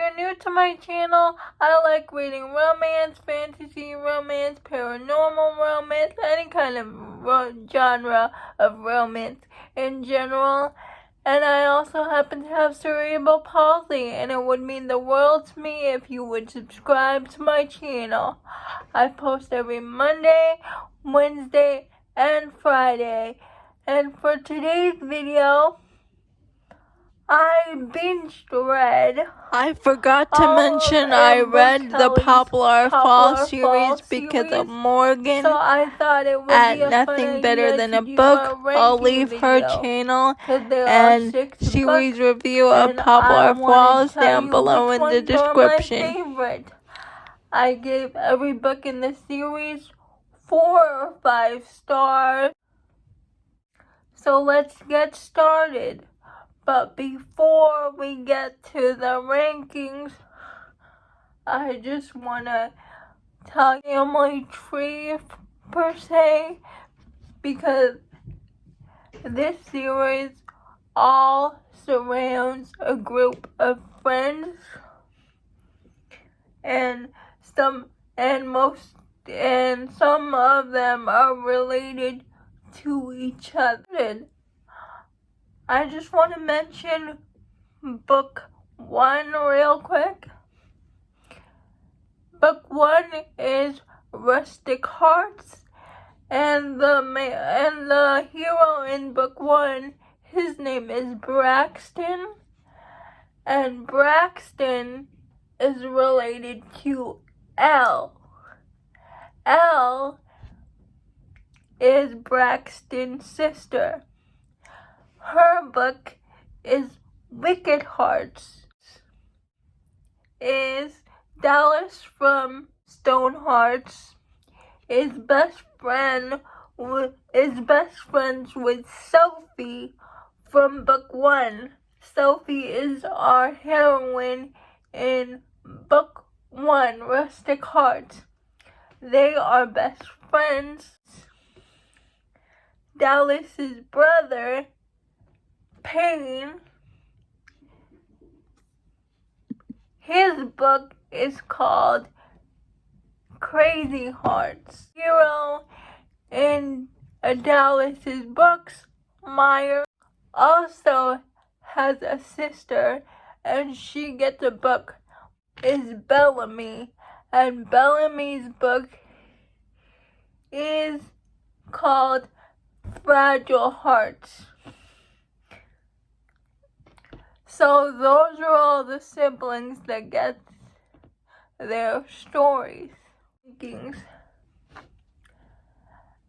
you're new to my channel, I like reading romance, fantasy romance, paranormal romance, any kind of genre of romance in general. And I also happen to have cerebral palsy, and it would mean the world to me if you would subscribe to my channel. I post every Monday, Wednesday, and Friday. And for today's video, I read. I forgot to mention I read the Popular Fall series because of Morgan. So I thought it would at be a Nothing Better Than a Book. I'll leave her channel and series review of Popular Falls down below in the description. I gave every book in the series 4 or 5 stars. So let's get started. But before we get to the rankings, I just want to tell family tree per se, because this series all surrounds a group of friends, and some of them are related to each other. I just want to mention book 1 real quick. Book 1 is Rustic Hearts, and the hero in book 1, his name is Braxton, and Braxton is related to Elle. Elle is Braxton's sister. Her book is Wicked Hearts. Is Dallas from Stonehearts is best friends with Sophie from book 1. Sophie is our heroine in book 1, Rustic Hearts. They are best friends. Dallas's brother, Payne, his book is called Crazy Hearts. Hero in Dallas's books, Meyer, also has a sister, and she gets a book, is Bellamy, and Bellamy's book is called Fragile Hearts. So those are all the siblings that get their stories.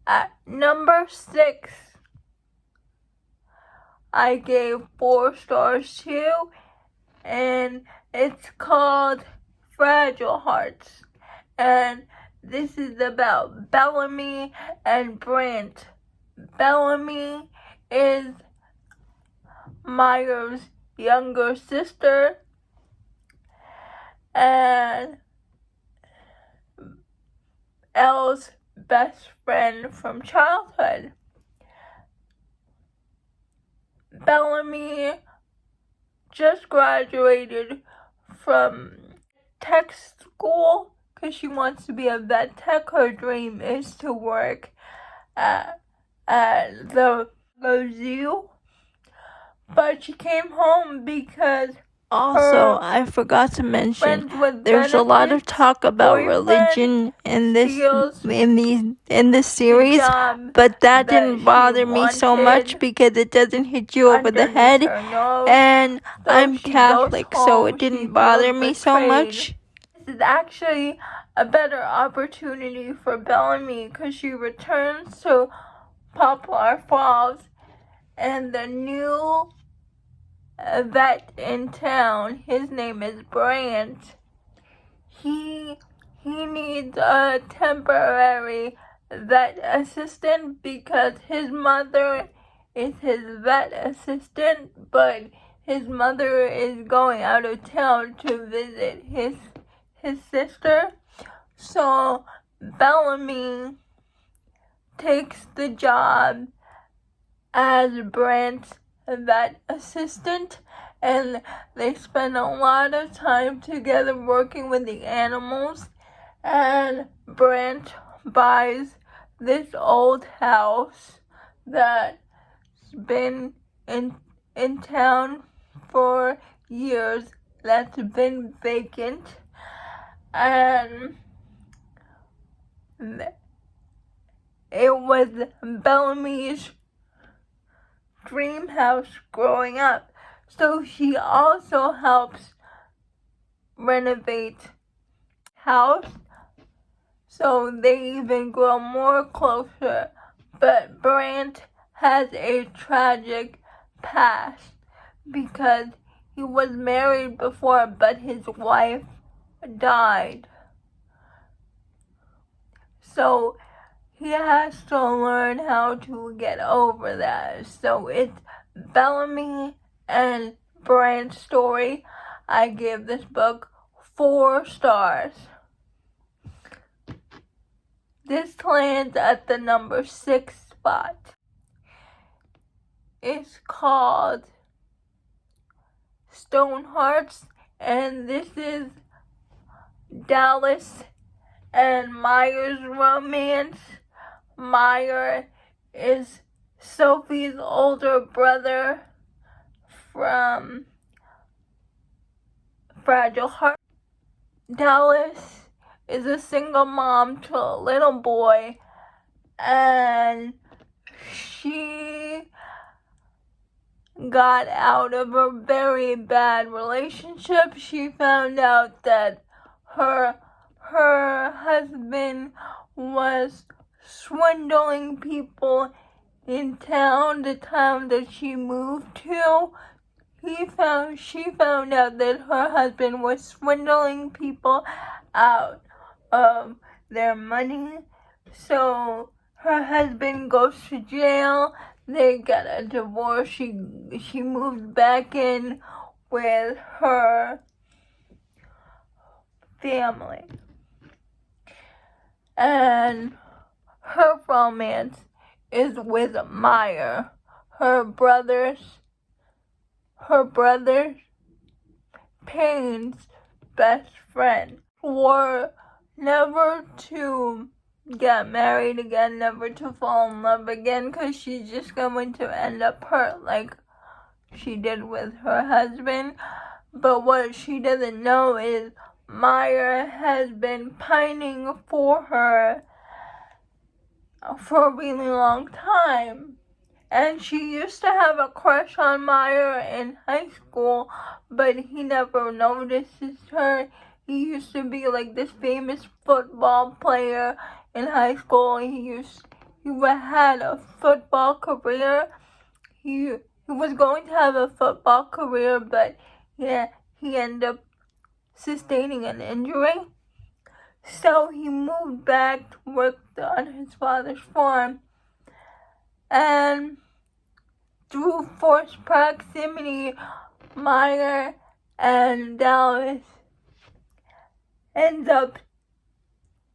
At number 6, I gave 4 stars to, and it's called Fragile Hearts. And this is about Bellamy and Brandt. Bellamy is Meyer's younger sister, and Elle's best friend from childhood. Bellamy just graduated from tech school because she wants to be a vet tech. Her dream is to work at the zoo. But she came home because also, I forgot to mention, there's a lot of talk about religion in this series, but that didn't bother me so much because it doesn't hit you over the head, and I'm Catholic, so it didn't bother me so much. This is actually a better opportunity for Bellamy because she returns to Poplar Falls, and the new vet in town, his name is Brandt. He needs a temporary vet assistant because his mother is his vet assistant, but his mother is going out of town to visit his sister. So Bellamy takes the job as Brandt's vet assistant, and they spend a lot of time together working with the animals. And Brandt buys this old house that's been in town for years, that's been vacant, and it was Bellamy's dream house growing up. So she also helps renovate house, so they even grow more closer. But Brandt has a tragic past because he was married before, but his wife died. So he has to learn how to get over that. So it's Bellamy and Brandt's story. I give this book 4 stars. This lands at the number 6 spot. It's called Stonehearts, and this is Dallas and Meyer's romance. Meyer is Sophie's older brother from Fragile Heart. Dallas is a single mom to a little boy, and she got out of a very bad relationship. She found out that her husband was swindling people in town, the town that she moved to. She found out that her husband was swindling people out of their money. So her husband goes to jail. They got a divorce. She moved back in with her family. And her romance is with Meyer, her brother's Payne's best friend. Were never to get married again, never to fall in love again, because she's just going to end up hurt like she did with her husband. But what she doesn't know is Meyer has been pining for her for a really long time. And she used to have a crush on Meyer in high school, but he never notices her. He used to be like this famous football player in high school. He had a football career. He was going to have a football career, but he ended up sustaining an injury. So he moved back to work on his father's farm. And through forced proximity, Meyer and Dallas ends up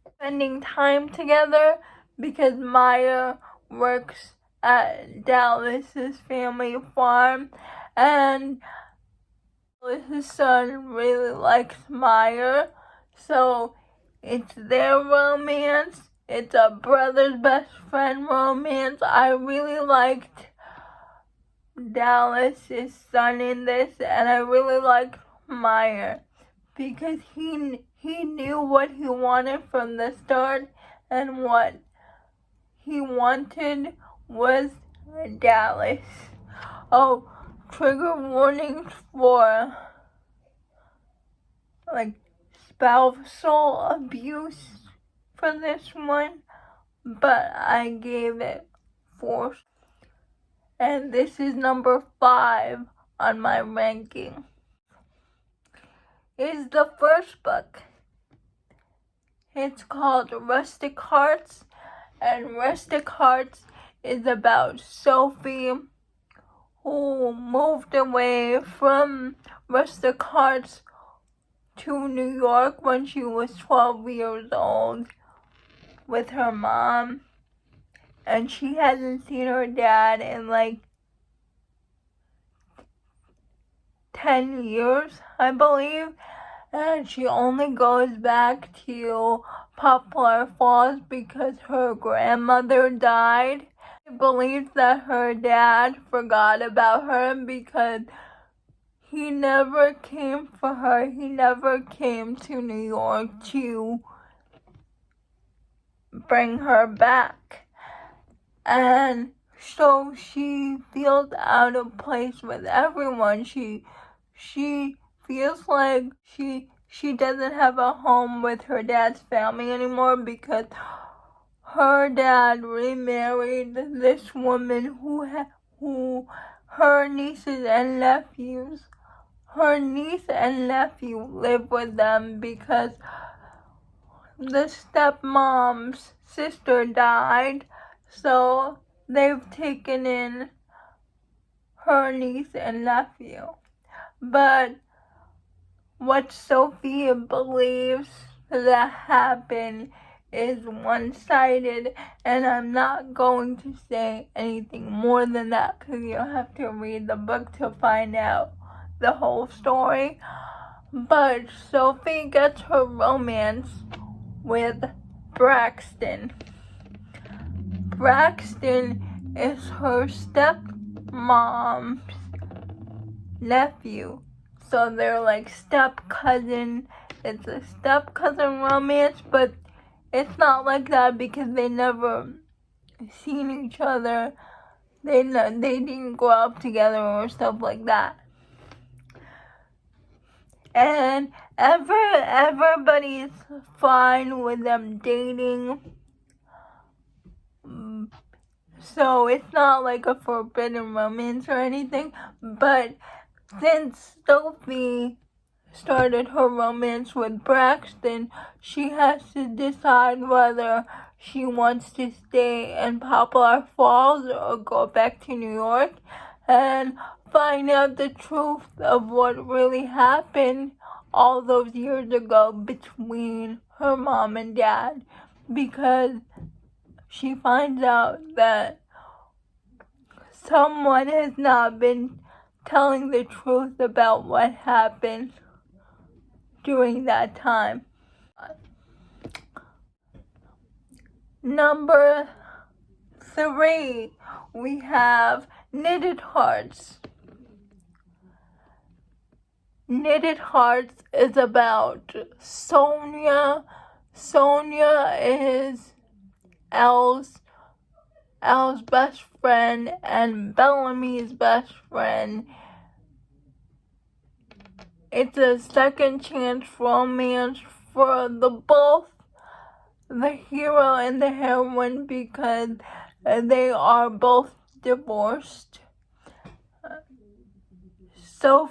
spending time together because Meyer works at Dallas's family farm, and Dallas's son really likes Meyer, so it's their romance. It's a brother's best friend romance. I really liked Dallas's son in this, and I really liked Meyer because he knew what he wanted from the start, and what he wanted was Dallas. Oh, trigger warnings for like spousal abuse for this one, but I gave it 4. And this is number 5 on my ranking. Is the first book. It's called Rustic Hearts, and Rustic Hearts is about Sophie, who moved away from Rustic Hearts to New York when she was 12 years old with her mom, and she hasn't seen her dad in like 10 years, I believe, and she only goes back to Poplar Falls because her grandmother died. She believes that her dad forgot about her because he never came for her. He never came to New York to bring her back. And so she feels out of place with everyone. She feels like she doesn't have a home with her dad's family anymore because her dad remarried this woman who her niece and nephew live with them because the stepmom's sister died, so they've taken in her niece and nephew. But what Sophie believes that happened is one-sided, and I'm not going to say anything more than that because you'll have to read the book to find out the whole story. But Sophie gets her romance with Braxton. Braxton is her stepmom's nephew. So they're like step-cousin. It's a step-cousin romance, but it's not like that because they never seen each other. They didn't grow up together or stuff like that. And everybody's fine with them dating. So it's not like a forbidden romance or anything. But since Sophie started her romance with Braxton, she has to decide whether she wants to stay in Poplar Falls or go back to New York and find out the truth of what really happened all those years ago between her mom and dad, because she finds out that someone has not been telling the truth about what happened during that time. Number 3, we have Knitted Hearts. Knitted Hearts is about Sonia. Sonia is Elle's best friend and Bellamy's best friend. It's a second chance romance for both the hero and the heroine because they are both divorced. So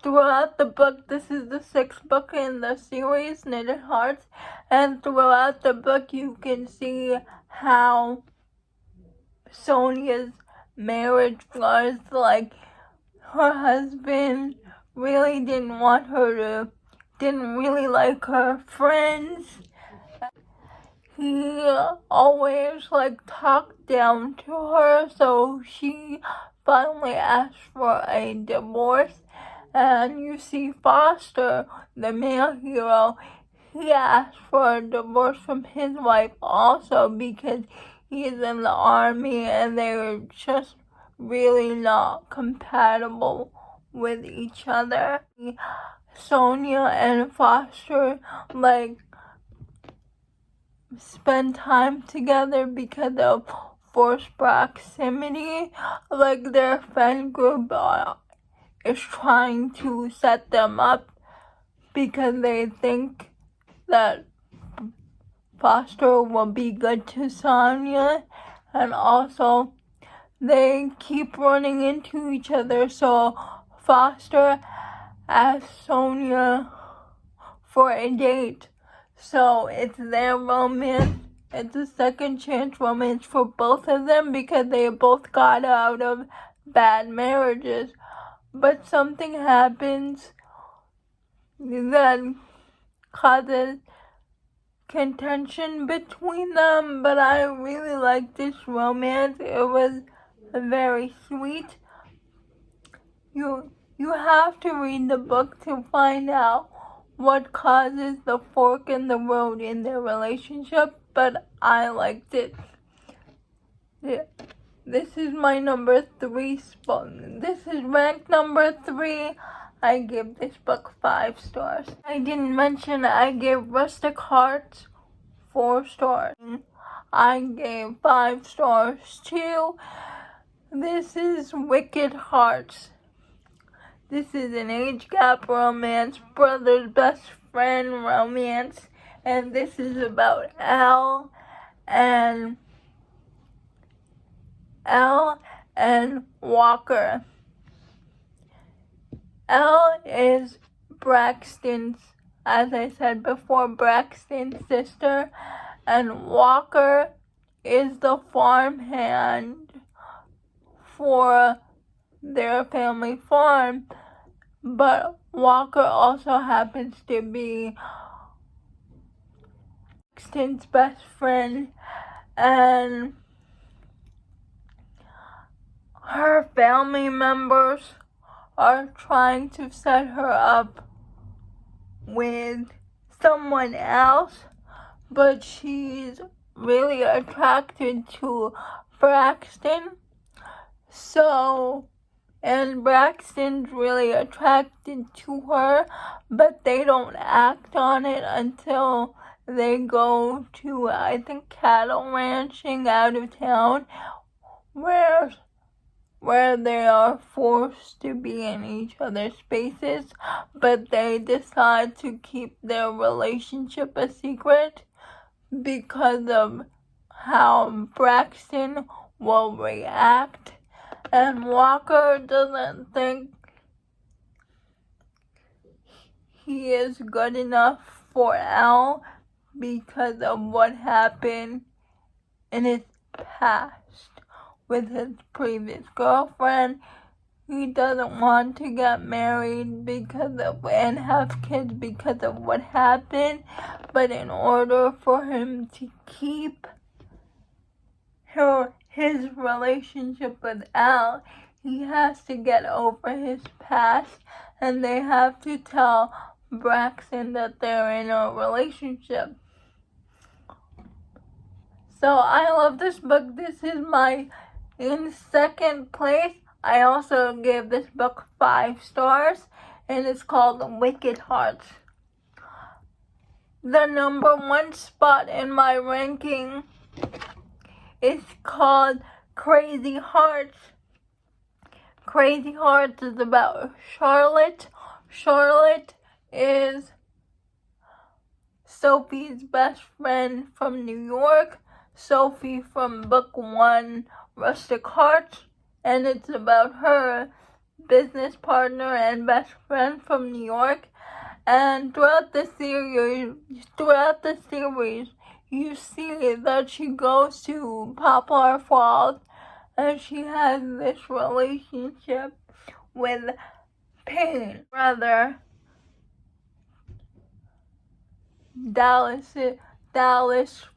throughout the book, this is the 6th book in the series, Knitted Hearts, and throughout the book you can see how Sonia's marriage was. Like, her husband really didn't really like her friends. He always talked down to her, so she finally asked for a divorce. And you see Foster, the male hero, he asked for a divorce from his wife also because he's in the army and they were just really not compatible with each other. Sonia and Foster spend time together because of forced proximity. Their friend group is trying to set them up because they think that Foster will be good to Sonia, and also they keep running into each other, so Foster asked Sonia for a date. So it's their romance. It's a second chance romance for both of them because they both got out of bad marriages. But something happens that causes contention between them. But I really liked this romance. It was very sweet. You have to read the book to find out what causes the fork in the road in their relationship, but I liked it. This is my number 3 book. This is ranked number 3. I give this book 5 stars. I didn't mention I gave Rustic Hearts 4 stars. I gave 5 stars too. This is Wicked Hearts. This is an age gap romance, brother's best friend romance, and this is about Elle and Walker. Elle is Braxton's, as I said before, Braxton's sister, and Walker is the farmhand for their family farm, but Walker also happens to be Braxton's best friend, and her family members are trying to set her up with someone else, but she's really attracted to Braxton. And Braxton's really attracted to her, but they don't act on it until they go to, I think, cattle ranching out of town, where they are forced to be in each other's spaces, but they decide to keep their relationship a secret because of how Braxton will react. And Walker doesn't think he is good enough for Elle because of what happened in his past with his previous girlfriend. He doesn't want to get married and have kids because of what happened, but in order for him to keep his relationship with Elle, he has to get over his past, and they have to tell Braxton that they're in a relationship. So I love this book. This is in second place. I also gave this book 5 stars, and it's called Wicked Hearts. The number 1 spot in my ranking is called Crazy Hearts. Crazy Hearts is about Charlotte. Charlotte is Sophie's best friend from New York. Sophie from book 1, Rustic Hearts, and it's about her business partner and best friend from New York. And throughout the series, you see that she goes to Poplar Falls, and she has this relationship with Payne, brother. Dallas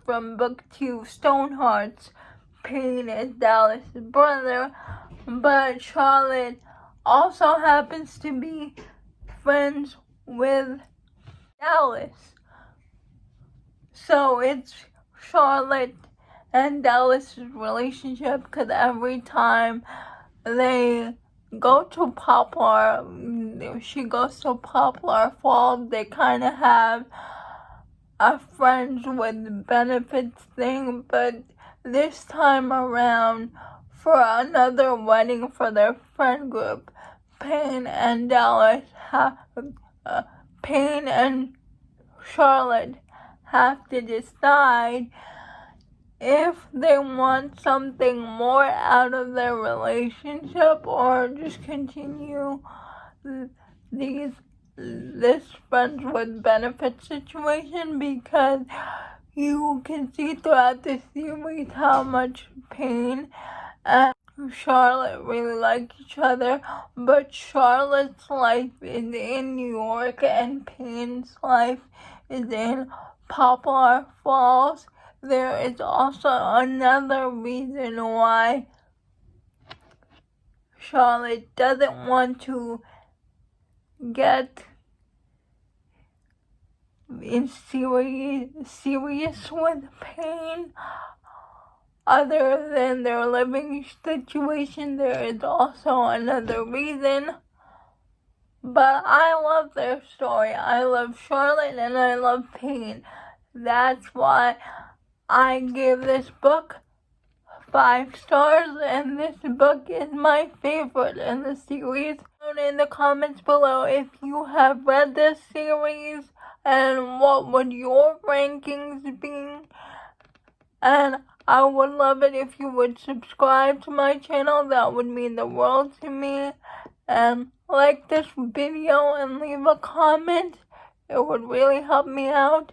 from Booktube Stonehearts. Payne is Dallas' brother, but Charlotte also happens to be friends with Dallas. So it's Charlotte and Dallas' relationship, because every time they go to Poplar, she goes to Poplar Falls, they kind of have a friends with benefits thing, but this time around, for another wedding for their friend group, Payne and Charlotte have to decide if they want something more out of their relationship or just continue this friends with benefits situation, because you can see throughout the series how much Payne and Charlotte really like each other, but Charlotte's life is in New York and Payne's life is in Poplar Falls. There is also another reason why Charlotte doesn't want to get serious with Payne. Other than their living situation, there is also another reason. But I love their story. I love Charlotte and I love Payne. That's why I give this book 5 stars, and this book is my favorite in the series. In the comments below if you have read this series and what would your rankings be. And I would love it if you would subscribe to my channel. That would mean the world to me. And like this video and leave a comment. It would really help me out.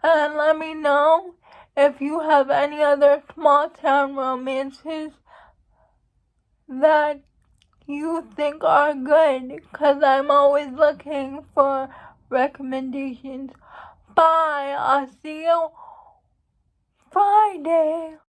And let me know if you have any other small town romances that you think are good, because I'm always looking for recommendations. Bye. I'll see you Friday.